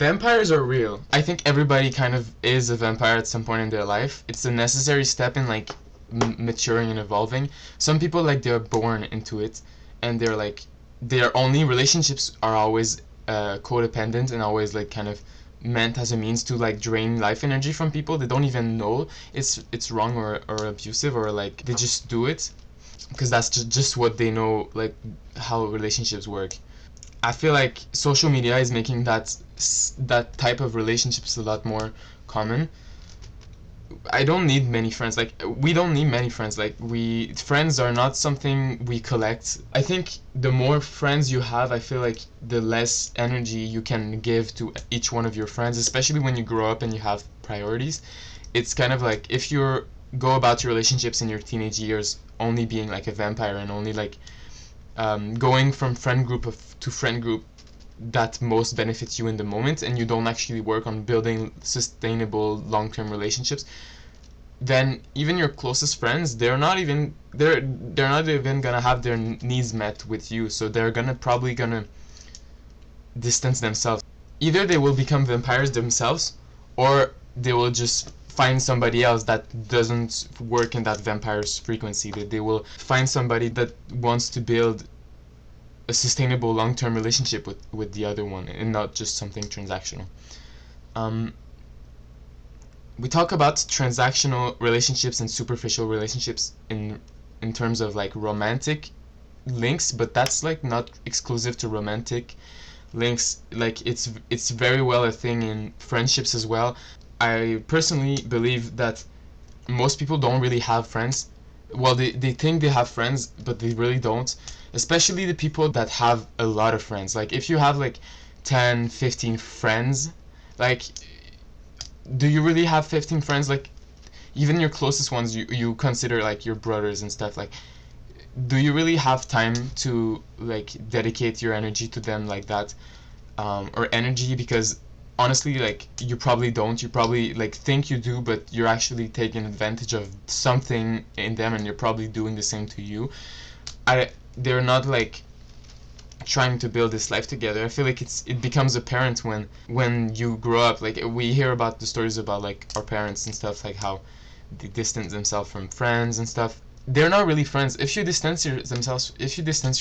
Vampires are real. I think everybody kind of is a vampire at some point in their life. It's a necessary step in like maturing and evolving. Some people like they're born into it, and they're like their only relationships are always codependent and always like kind of meant as a means to like drain life energy from people. They don't even know it's wrong or abusive, or like they just do it because that's just what they know, like how relationships work. I feel like social media is making that type of relationships a lot more common. I don't need many friends. Like we don't need many friends. Like we friends are not something we collect. I think the more friends you have, I feel like the less energy you can give to each one of your friends, especially when you grow up and you have priorities. It's kind of like if you go about your relationships in your teenage years only being like a vampire and only like going from friend group to friend group that most benefits you in the moment, and you don't actually work on building sustainable long-term relationships, then even your closest friends, they're not even gonna have their needs met with you, so they're probably gonna distance themselves. Either they will become vampires themselves, or they will just find somebody else that doesn't work in that vampire's frequency. That they will find somebody that wants to build a sustainable long-term relationship with the other one, and not just something transactional. Um, we talk about transactional relationships and superficial relationships in terms of like romantic links, but that's like not exclusive to romantic links. Like it's very well a thing in friendships as well. I personally believe that most people don't really have friends. Well, they think they have friends, but they really don't. Especially the people that have a lot of friends. Like if you have like 10, 15 friends, like do you really have 15 friends? Like even your closest ones you consider like your brothers and stuff, like do you really have time to like dedicate your energy to them like that? Or energy, because honestly, like you probably don't. You probably like think you do, but you're actually taking advantage of something in them, and you're probably doing the same to you. They're not like trying to build this life together. I feel like it becomes apparent when you grow up. Like we hear about the stories about like our parents and stuff, like how they distance themselves from friends and stuff. They're not really friends. If you distance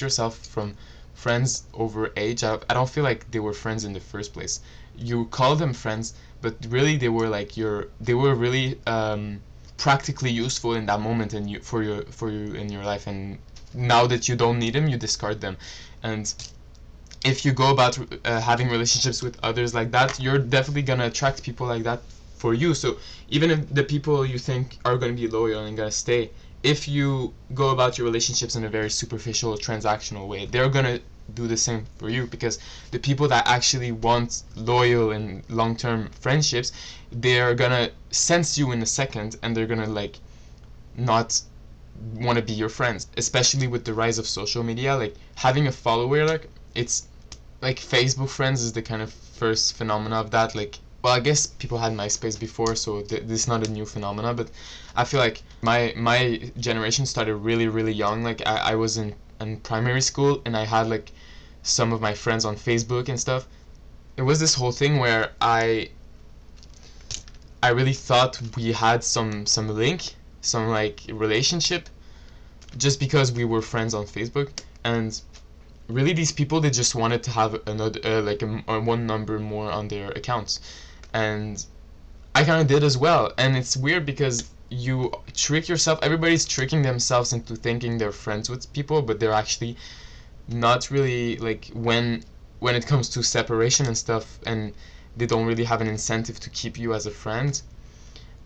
yourself from friends over age, I don't feel like they were friends in the first place. You call them friends, but really they were really practically useful in that moment, and for you in your life, and now that you don't need them, you discard them. And if you go about having relationships with others like that, you're definitely gonna attract people like that for you. So even if the people you think are gonna be loyal and gonna stay, if you go about your relationships in a very superficial, transactional way, they're gonna do the same for you, because the people that actually want loyal and long-term friendships, they're gonna sense you in a second, and they're gonna like not want to be your friends. Especially with the rise of social media, like having a follower, like it's like Facebook friends is the kind of first phenomena of that. Like, well, I guess people had MySpace before, so this is not a new phenomena, but I feel like my generation started really young. Like I was in primary school, and I had like some of my friends on Facebook and stuff. It was this whole thing where I really thought we had some link, some like relationship, just because we were friends on Facebook. And really, these people, they just wanted to have another one number more on their accounts, and I kind of did as well. And it's weird because you trick yourself. Everybody's tricking themselves into thinking they're friends with people, but they're actually not really. Like when it comes to separation and stuff, and they don't really have an incentive to keep you as a friend.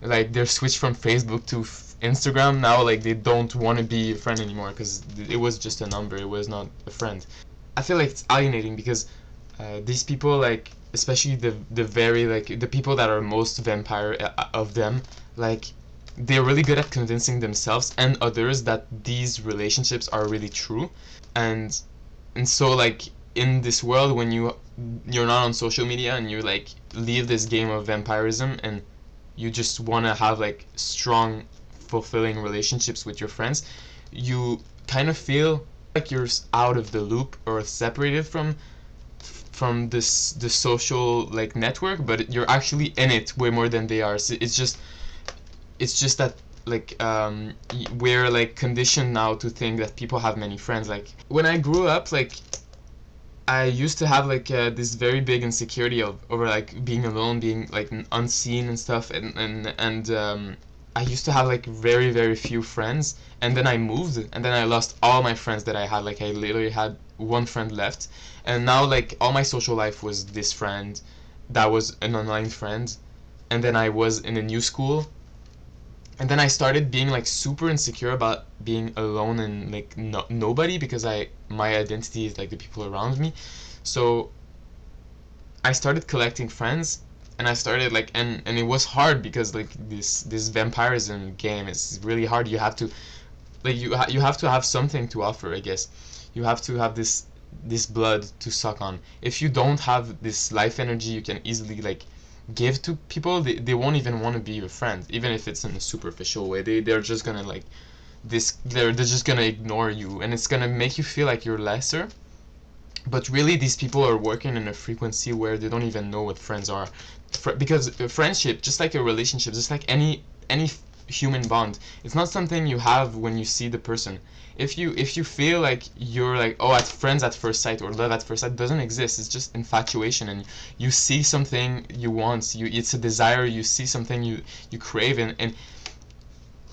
Like they're switched from Facebook to Instagram now. Like they don't want to be a friend anymore because it was just a number. It was not a friend. I feel like it's alienating because these people, like especially the very like the people that are most vampire of them, like they're really good at convincing themselves and others that these relationships are really true. And so like in this world, when you're not on social media and you like leave this game of vampirism, and you just want to have like strong, fulfilling relationships with your friends, you kind of feel like you're out of the loop or separated from the social like network, but you're actually in it way more than they are. So it's just that like we're like conditioned now to think that people have many friends. Like when I grew up, like I used to have like this very big insecurity over like being alone, being like unseen and stuff, and I used to have like very very few friends, and then I moved, and then I lost all my friends that I had. Like I literally had one friend left, and now like all my social life was this friend, that was an online friend, and then I was in a new school, and then I started being like super insecure about being alone and like nobody, because my identity is like the people around me. So I started collecting friends, and I started like and it was hard because like this vampirism game is really hard. You have to like you have to have something to offer, I guess. You have to have this blood to suck on. If you don't have this life energy you can easily like give to people, they won't even want to be your friend, even if it's in a superficial way. They're just gonna like they're just gonna ignore you, and it's gonna make you feel like you're lesser. But really these people are working in a frequency where they don't even know what friends are. Because a friendship, just like a relationship, just like any human bond, it's not something you have when you see the person. If you feel like you're like, oh, at friends at first sight or love at first sight, doesn't exist. It's just infatuation, and you see something you want, it's a desire, you see something you crave, and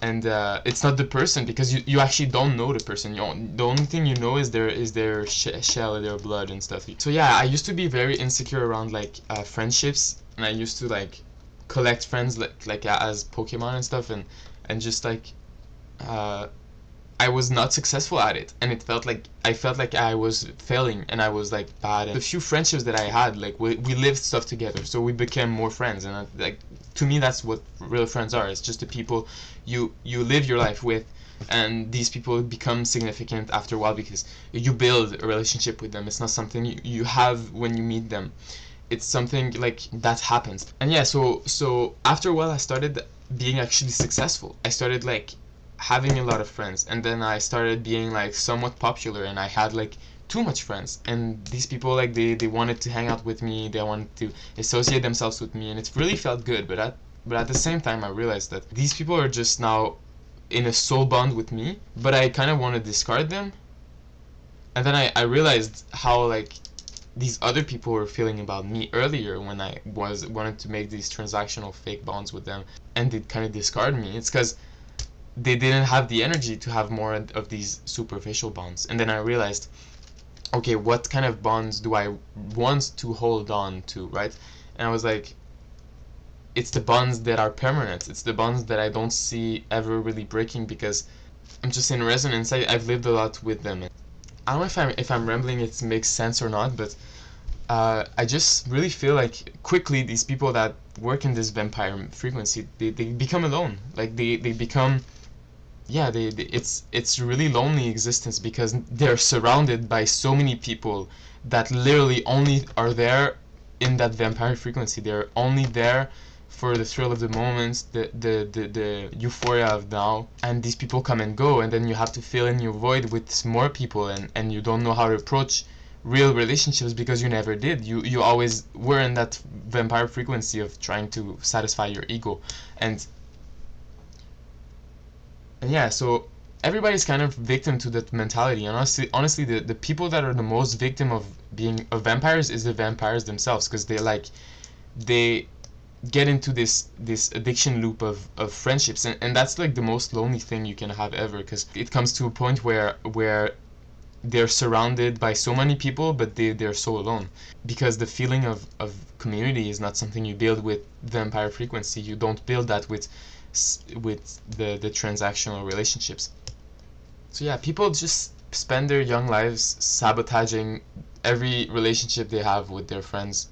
it's not the person, because you actually don't know the person. The only thing you know is their shell, their blood and stuff. So yeah, I used to be very insecure around like friendships, and I used to like collect friends like as Pokemon and stuff, and just like uh, I was not successful at it, and I felt like I was failing, and I was like bad. And the few friendships that I had, like we lived stuff together, so we became more friends, and like to me that's what real friends are. It's just the people you live your life with, and these people become significant after a while because you build a relationship with them. It's not something you have when you meet them. It's something like that happens. And yeah, so after a while I started being actually successful. I started like having a lot of friends, and then I started being like somewhat popular, and I had like too much friends, and these people like they wanted to hang out with me, they wanted to associate themselves with me, and it really felt good. But at the same time I realized that these people are just now in a soul bond with me, but I kind of want to discard them. And then I realized how like these other people were feeling about me earlier when I wanted to make these transactional fake bonds with them, and they kind of discard me. It's because they didn't have the energy to have more of these superficial bonds. And then I realized, okay, what kind of bonds do I want to hold on to, right? And I was like, it's the bonds that are permanent. It's the bonds that I don't see ever really breaking, because I'm just in resonance. I've lived a lot with them. I don't know if I'm rambling, it makes sense or not, but I just really feel like quickly these people that work in this vampire frequency, they become alone. Like they become, yeah, it's really lonely existence, because they're surrounded by so many people that literally only are there in that vampire frequency. They're only there for the thrill of the moment, the euphoria of now, and these people come and go, and then you have to fill in your void with more people, and you don't know how to approach real relationships because you never did. You always were in that vampire frequency of trying to satisfy your ego, and yeah, so everybody's kind of victim to that mentality. And honestly, the people that are the most victim of being of vampires is the vampires themselves, because they get into this addiction loop of friendships, and that's like the most lonely thing you can have ever, because it comes to a point where they're surrounded by so many people, but they're so alone, because the feeling of community is not something you build with vampire frequency. You don't build that with the transactional relationships. So yeah, people just spend their young lives sabotaging every relationship they have with their friends,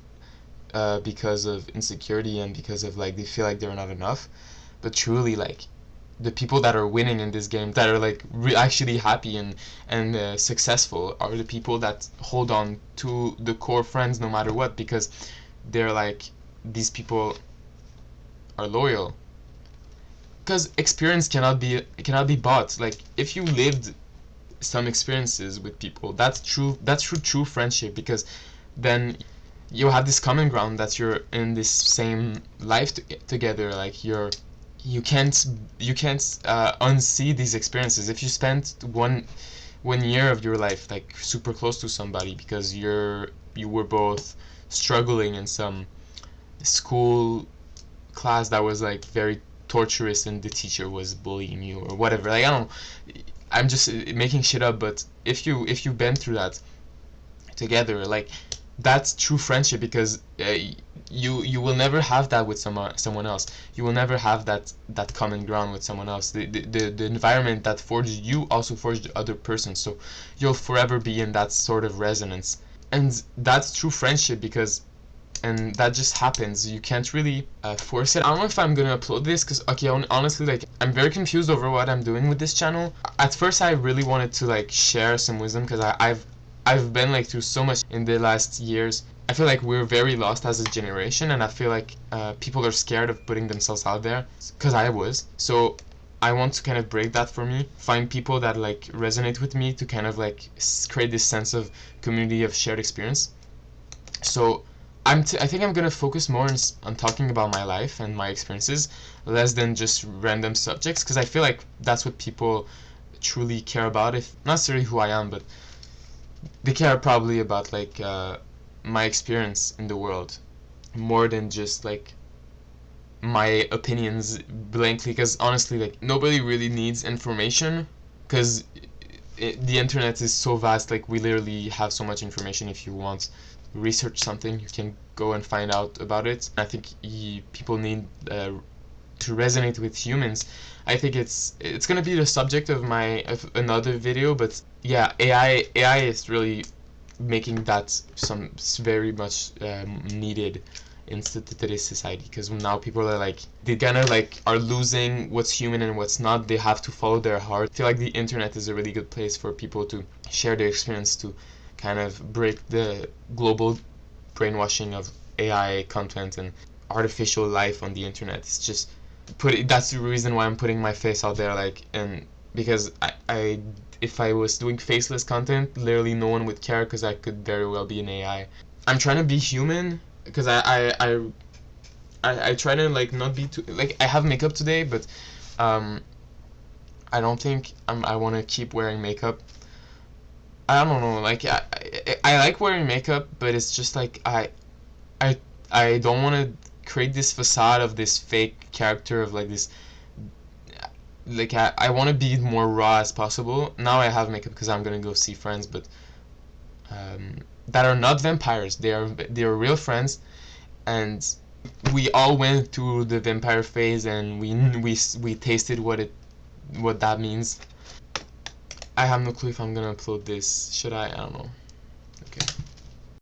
because of insecurity and because of like they feel like they're not enough. But truly, like the people that are winning in this game, that are like actually happy and successful, are the people that hold on to the core friends no matter what, because they're like, these people are loyal. Because experience cannot be bought. Like if you lived some experiences with people, that's true friendship, because then you have this common ground that you're in this same life together. Like you can't unsee these experiences. If you spent one year of your life like super close to somebody because you were both struggling in some school class that was like very torturous and the teacher was bullying you or whatever, like I don't know, I'm just making shit up, but if you've been through that together, like that's true friendship, because you will never have that with someone else. You will never have that common ground with someone else. The environment that forged you also forged the other person, so you'll forever be in that sort of resonance, and that's true friendship. Because and that just happens. You can't really force it. I don't know if I'm gonna upload this because, okay, honestly, like I'm very confused over what I'm doing with this channel. At first I really wanted to like share some wisdom, because I've been like through so much in the last years. I feel like we're very lost as a generation, and I feel like people are scared of putting themselves out there, because I was. So I want to kind of break that for me, find people that like resonate with me, to kind of like create this sense of community of shared experience. So I think I'm gonna focus more on talking about my life and my experiences, less than just random subjects, because I feel like that's what people truly care about. If not necessarily who I am, but they care probably about like my experience in the world, more than just like my opinions blankly. Because honestly, like nobody really needs information, because the internet is so vast. Like we literally have so much information. If you want to research something, you can go and find out about it. I think people need to resonate with humans. I think it's gonna be the subject of another video, but yeah, AI is really making that some very much needed in today's society, because now people are like, they kind of like are losing what's human and what's not. They have to follow their heart. I feel like the internet is a really good place for people to share their experience, to kind of break the global brainwashing of AI content and artificial life on the internet. It's just that's the reason why I'm putting my face out there, like, and because I if I was doing faceless content, literally no one would care, because I could very well be an AI. I'm trying to be human, because I try to like not be too, like, I have makeup today, but I don't think I want to keep wearing makeup. I don't know, like I like wearing makeup, but it's just like I I don't want to create this facade of this fake character of like this, like I want to be more raw as possible. Now I have makeup because I'm gonna go see friends, but that are not vampires. They are real friends, and we all went through the vampire phase, and we tasted what that means. I have no clue if I'm gonna upload this. Should I? I don't know. Okay.